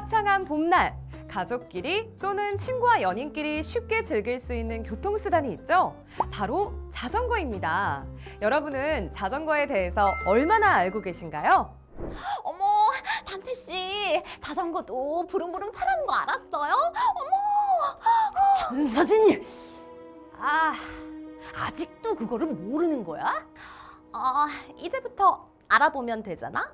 화창한 봄날, 가족끼리 또는 친구와 연인끼리 쉽게 즐길 수 있는 교통수단이 있죠? 바로 자전거입니다. 여러분은 자전거에 대해서 얼마나 알고 계신가요? 어머, 담태 씨, 자전거도 부릉부릉 차라는 거 알았어요? 어머! 전서진님! 아직도 그거를 모르는 거야? 이제부터 알아보면 되잖아?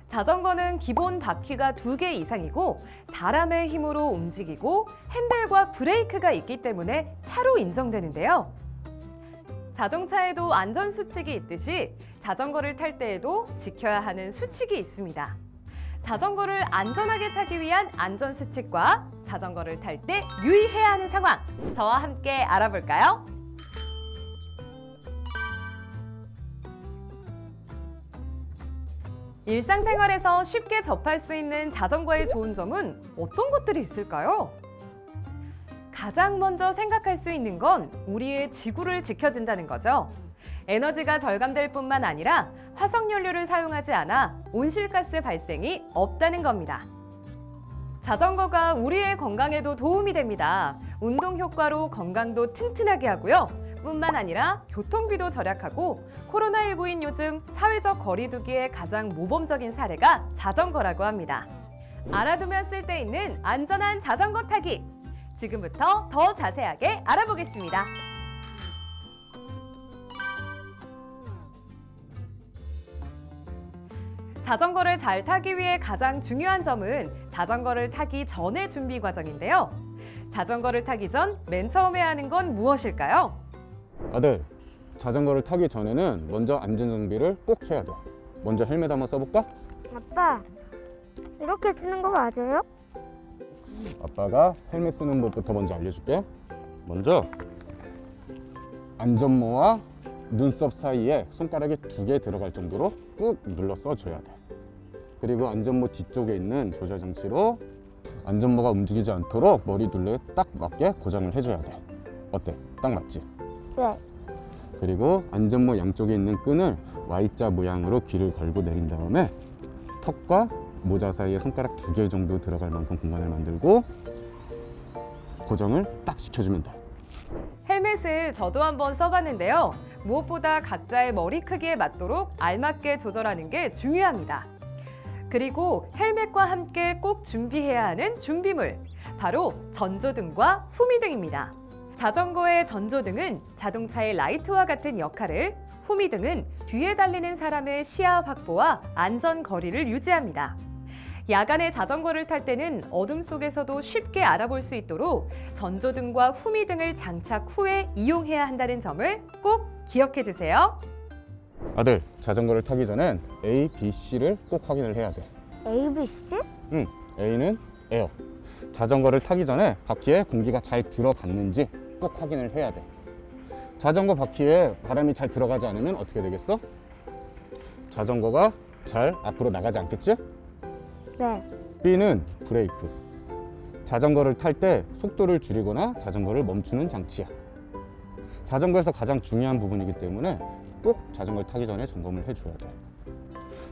자전거는 기본 바퀴가 2개 이상이고 사람의 힘으로 움직이고 핸들과 브레이크가 있기 때문에 차로 인정되는데요. 자동차에도 안전수칙이 있듯이 자전거를 탈 때에도 지켜야 하는 수칙이 있습니다. 자전거를 안전하게 타기 위한 안전수칙과 자전거를 탈 때 유의해야 하는 상황, 저와 함께 알아볼까요? 일상생활에서 쉽게 접할 수 있는 자전거의 좋은 점은 어떤 것들이 있을까요? 가장 먼저 생각할 수 있는 건 우리의 지구를 지켜준다는 거죠. 에너지가 절감될 뿐만 아니라 화석연료를 사용하지 않아 온실가스 발생이 없다는 겁니다. 자전거가 우리의 건강에도 도움이 됩니다. 운동 효과로 건강도 튼튼하게 하고요. 뿐만 아니라 교통비도 절약하고 코로나19인 요즘 사회적 거리두기의 가장 모범적인 사례가 자전거라고 합니다. 알아두면 쓸데있는 안전한 자전거 타기! 지금부터 더 자세하게 알아보겠습니다. 자전거를 잘 타기 위해 가장 중요한 점은 자전거를 타기 전의 준비 과정인데요. 자전거를 타기 전 맨 처음 해야 하는 건 무엇일까요? 아들, 자전거를 타기 전에는 먼저 안전정비를 꼭 해야 돼. 먼저 헬멧 한번 써볼까? 아빠, 이렇게 쓰는 거 맞아요? 아빠가 헬멧 쓰는 법부터 먼저 알려줄게. 먼저 안전모와 눈썹 사이에 손가락이 2개 들어갈 정도로 꾹 눌러 써줘야 돼. 그리고 안전모 뒤쪽에 있는 조절 장치로 안전모가 움직이지 않도록 머리 둘레에 딱 맞게 고정을 해줘야 돼. 어때? 딱 맞지? 네. 그리고 안전모 양쪽에 있는 끈을 Y자 모양으로 귀를 걸고 내린 다음에 턱과 모자 사이에 손가락 2개 정도 들어갈 만큼 공간을 만들고 고정을 딱 시켜주면 돼. 헬멧을 저도 한번 써봤는데요. 무엇보다 각자의 머리 크기에 맞도록 알맞게 조절하는 게 중요합니다. 그리고 헬멧과 함께 꼭 준비해야 하는 준비물, 바로 전조등과 후미등입니다. 자전거의 전조등은 자동차의 라이트와 같은 역할을, 후미등은 뒤에 달리는 사람의 시야 확보와 안전 거리를 유지합니다. 야간에 자전거를 탈 때는 어둠 속에서도 쉽게 알아볼 수 있도록 전조등과 후미등을 장착 후에 이용해야 한다는 점을 꼭 기억해 주세요. 아들, 자전거를 타기 전엔 A, B, C를 꼭 확인을 해야 돼. ABC? 응, A는 에어. 자전거를 타기 전에 바퀴에 공기가 잘 들어갔는지 꼭 확인을 해야 돼. 자전거 바퀴에 바람이 잘 들어가지 않으면 어떻게 되겠어? 자전거가 잘 앞으로 나가지 않겠지? 네. B는 브레이크. 자전거를 탈 때 속도를 줄이거나 자전거를 멈추는 장치야. 자전거에서 가장 중요한 부분이기 때문에 꼭 자전거를 타기 전에 점검을 해줘야 돼.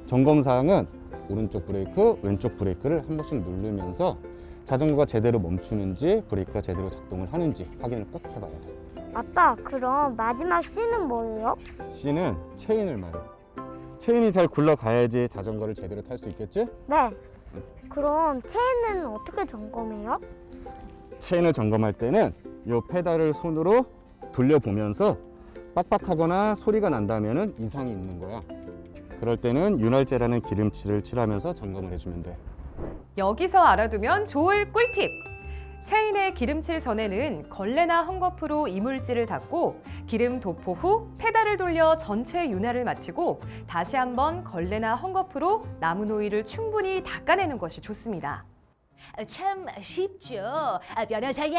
점검 사항은 오른쪽 브레이크, 왼쪽 브레이크를 한 번씩 누르면서 자전거가 제대로 멈추는지 브레이크가 제대로 작동을 하는지 확인을 꼭 해봐야 돼. 아빠, 그럼 마지막 C는 뭐예요? C는 체인을 말해. 체인이 잘 굴러가야지 자전거를 제대로 탈 수 있겠지? 네. 그럼 체인은 어떻게 점검해요? 체인을 점검할 때는 이 페달을 손으로 돌려보면서 빡빡하거나 소리가 난다면 이상이 있는 거야. 그럴 때는 윤활제라는 기름칠을 칠하면서 점검을 해주면 돼. 여기서 알아두면 좋을 꿀팁! 체인에 기름칠 전에는 걸레나 헝겊으로 이물질을 닦고 기름 도포 후 페달을 돌려 전체 윤활을 마치고 다시 한번 걸레나 헝겊으로 남은 오일을 충분히 닦아내는 것이 좋습니다. 참 쉽죠. 변호사님,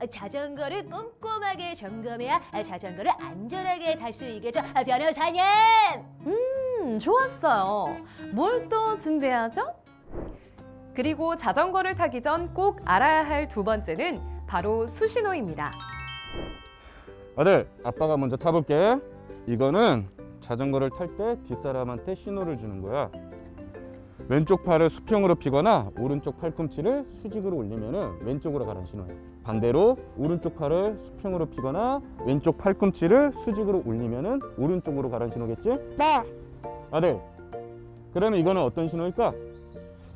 자전거를 꼼꼼하게 점검해야 자전거를 안전하게 탈 수 있겠죠. 변호사님! 좋았어요. 뭘 또 준비해야죠? 그리고 자전거를 타기 전 꼭 알아야 할 2번째는 바로 수신호입니다. 아들, 아빠가 먼저 타볼게. 이거는 자전거를 탈 때 뒷사람한테 신호를 주는 거야. 왼쪽 팔을 수평으로 피거나 오른쪽 팔꿈치를 수직으로 올리면은 왼쪽으로 가라는 신호예요. 반대로 오른쪽 팔을 수평으로 피거나 왼쪽 팔꿈치를 수직으로 올리면은 오른쪽으로 가라는 신호겠지? 네. 아들, 그러면 이거는 어떤 신호일까?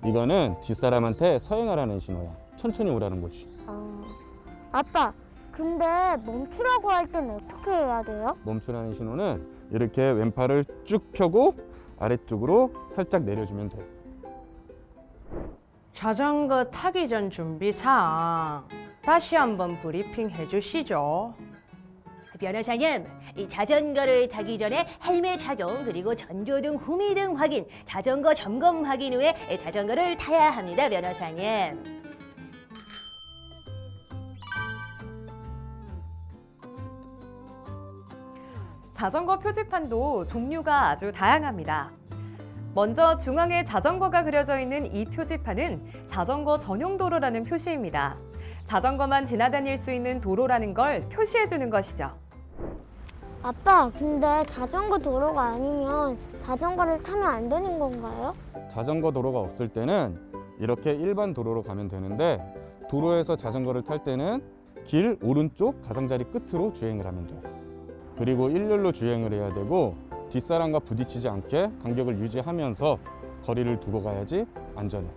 이거는 뒷사람한테 서행하라는 신호야. 천천히 오라는 거지. 아빠, 근데 멈추라고 할 때는 어떻게 해야 돼요? 멈추라는 신호는 이렇게 왼팔을 쭉 펴고 아래쪽으로 살짝 내려주면 돼. 자전거 타기 전 준비 사항 다시 한번 브리핑 해주시죠. 변호사님, 이 자전거를 타기 전에 헬멧 착용 그리고 전조등, 후미등 확인, 자전거 점검 확인 후에 자전거를 타야 합니다, 변호사님. 자전거 표지판도 종류가 아주 다양합니다. 먼저 중앙에 자전거가 그려져 있는 이 표지판은 자전거 전용 도로라는 표시입니다. 자전거만 지나다닐 수 있는 도로라는 걸 표시해 주는 것이죠. 아빠, 근데 자전거 도로가 아니면 자전거를 타면 안 되는 건가요? 자전거 도로가 없을 때는 이렇게 일반 도로로 가면 되는데 도로에서 자전거를 탈 때는 길 오른쪽 가장자리 끝으로 주행을 하면 돼. 그리고 일렬로 주행을 해야 되고 뒷사람과 부딪히지 않게 간격을 유지하면서 거리를 두고 가야지 안전해.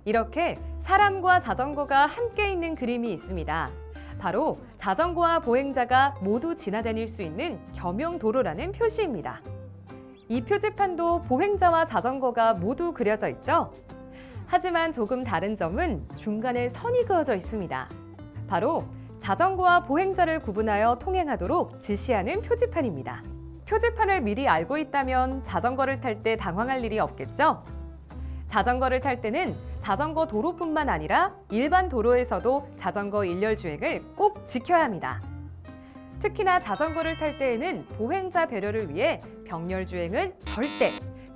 이렇게 사람과 자전거가 함께 있는 그림이 있습니다. 바로 자전거와 보행자가 모두 지나다닐 수 있는 겸용도로라는 표시입니다. 이 표지판도 보행자와 자전거가 모두 그려져 있죠. 하지만 조금 다른 점은 중간에 선이 그어져 있습니다. 바로 자전거와 보행자를 구분하여 통행하도록 지시하는 표지판입니다. 표지판을 미리 알고 있다면 자전거를 탈 때 당황할 일이 없겠죠? 자전거를 탈 때는 자전거 도로뿐만 아니라 일반 도로에서도 자전거 일렬 주행을 꼭 지켜야 합니다. 특히나 자전거를 탈 때에는 보행자 배려를 위해 병렬 주행은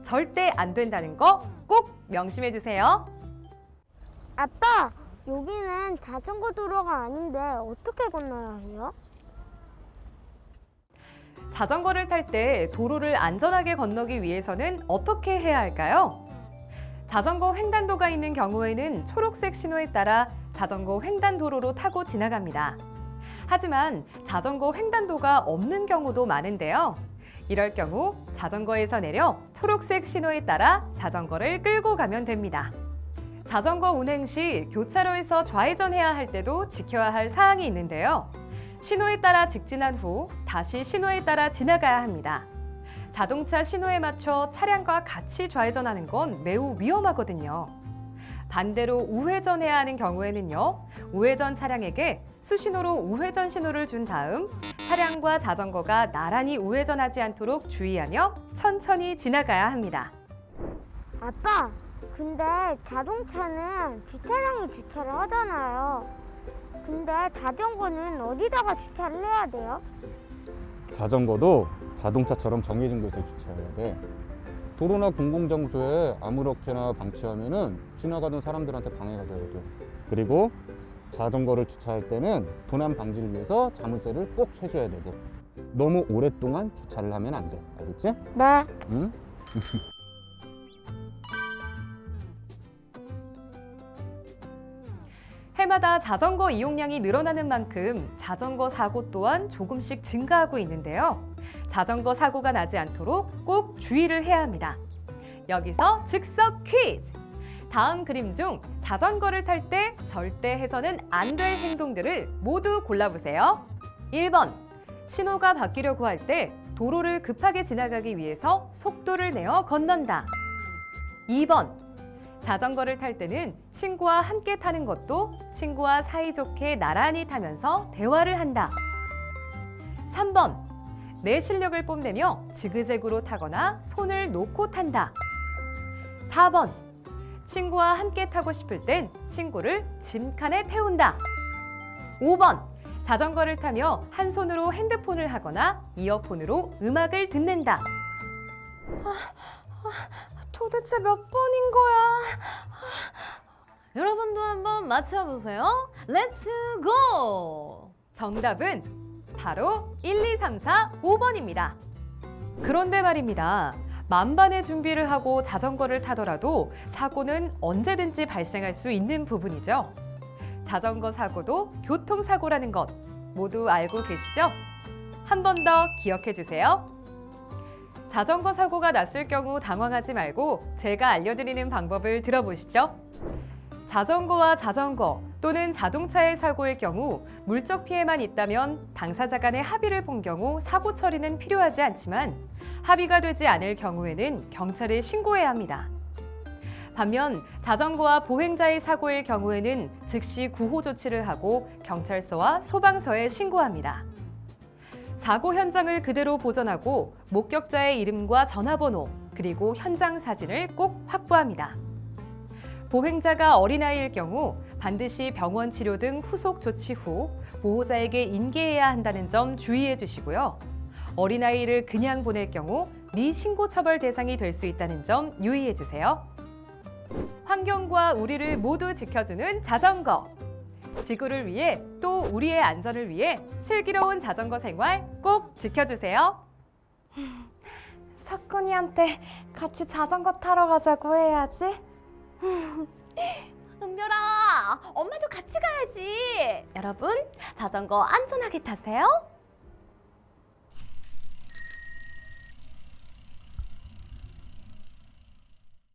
절대 안 된다는 거 꼭 명심해 주세요. 아빠, 여기는 자전거 도로가 아닌데 어떻게 건너야 해요? 자전거를 탈 때 도로를 안전하게 건너기 위해서는 어떻게 해야 할까요? 자전거 횡단도가 있는 경우에는 초록색 신호에 따라 자전거 횡단도로로 타고 지나갑니다. 하지만 자전거 횡단도가 없는 경우도 많은데요. 이럴 경우 자전거에서 내려 초록색 신호에 따라 자전거를 끌고 가면 됩니다. 자전거 운행 시 교차로에서 좌회전해야 할 때도 지켜야 할 사항이 있는데요. 신호에 따라 직진한 후 다시 신호에 따라 지나가야 합니다. 자동차 신호에 맞춰 차량과 같이 좌회전하는 건 매우 위험하거든요. 반대로 우회전해야 하는 경우에는요, 우회전 차량에게 수신호로 우회전 신호를 준 다음 차량과 자전거가 나란히 우회전하지 않도록 주의하며 천천히 지나가야 합니다. 아빠, 근데 자동차는 뒷차량이 주차를 하잖아요. 근데 자전거는 어디다가 주차를 해야 돼요? 자전거도 자동차처럼 정해진 곳에 주차해야 돼. 도로나 공공장소에 아무렇게나 방치하면은 지나가던 사람들한테 방해가 되거든. 그리고 자전거를 주차할 때는 도난 방지를 위해서 자물쇠를 꼭 해줘야 되고 너무 오랫동안 주차를 하면 안 돼. 알겠지? 네. 응? 해마다 자전거 이용량이 늘어나는 만큼 자전거 사고 또한 조금씩 증가하고 있는데요. 자전거 사고가 나지 않도록 꼭 주의를 해야 합니다. 여기서 즉석 퀴즈! 다음 그림 중 자전거를 탈 때 절대 해서는 안 될 행동들을 모두 골라보세요. 1번, 신호가 바뀌려고 할 때 도로를 급하게 지나가기 위해서 속도를 내어 건넌다. 2번, 자전거를 탈 때는 친구와 함께 타는 것도 친구와 사이좋게 나란히 타면서 대화를 한다. 3번, 내 실력을 뽐내며 지그재그로 타거나 손을 놓고 탄다. 4번, 친구와 함께 타고 싶을 땐 친구를 짐칸에 태운다. 5번, 자전거를 타며 한 손으로 핸드폰을 하거나 이어폰으로 음악을 듣는다. 도대체 몇 번인 거야? 여러분도 한번 맞춰보세요. 렛츠 고! 정답은 바로 1, 2, 3, 4, 5번입니다. 그런데 말입니다. 만반의 준비를 하고 자전거를 타더라도 사고는 언제든지 발생할 수 있는 부분이죠. 자전거 사고도 교통사고라는 것 모두 알고 계시죠? 한 번 더 기억해 주세요. 자전거 사고가 났을 경우 당황하지 말고 제가 알려드리는 방법을 들어보시죠. 자전거와 자전거 또는 자동차의 사고일 경우 물적 피해만 있다면 당사자 간의 합의를 본 경우 사고 처리는 필요하지 않지만 합의가 되지 않을 경우에는 경찰에 신고해야 합니다. 반면 자전거와 보행자의 사고일 경우에는 즉시 구호 조치를 하고 경찰서와 소방서에 신고합니다. 사고 현장을 그대로 보존하고 목격자의 이름과 전화번호 그리고 현장 사진을 꼭 확보합니다. 보행자가 어린아이일 경우 반드시 병원 치료 등 후속 조치 후 보호자에게 인계해야 한다는 점 주의해 주시고요. 어린아이를 그냥 보낼 경우 미신고 처벌 대상이 될 수 있다는 점 유의해 주세요. 환경과 우리를 모두 지켜주는 자전거. 지구를 위해 또 우리의 안전을 위해 슬기로운 자전거 생활 꼭 지켜주세요. 석훈이한테 같이 자전거 타러 가자고 해야지. 은별아, 엄마도 같이 가야지. 여러분, 자전거 안전하게 타세요.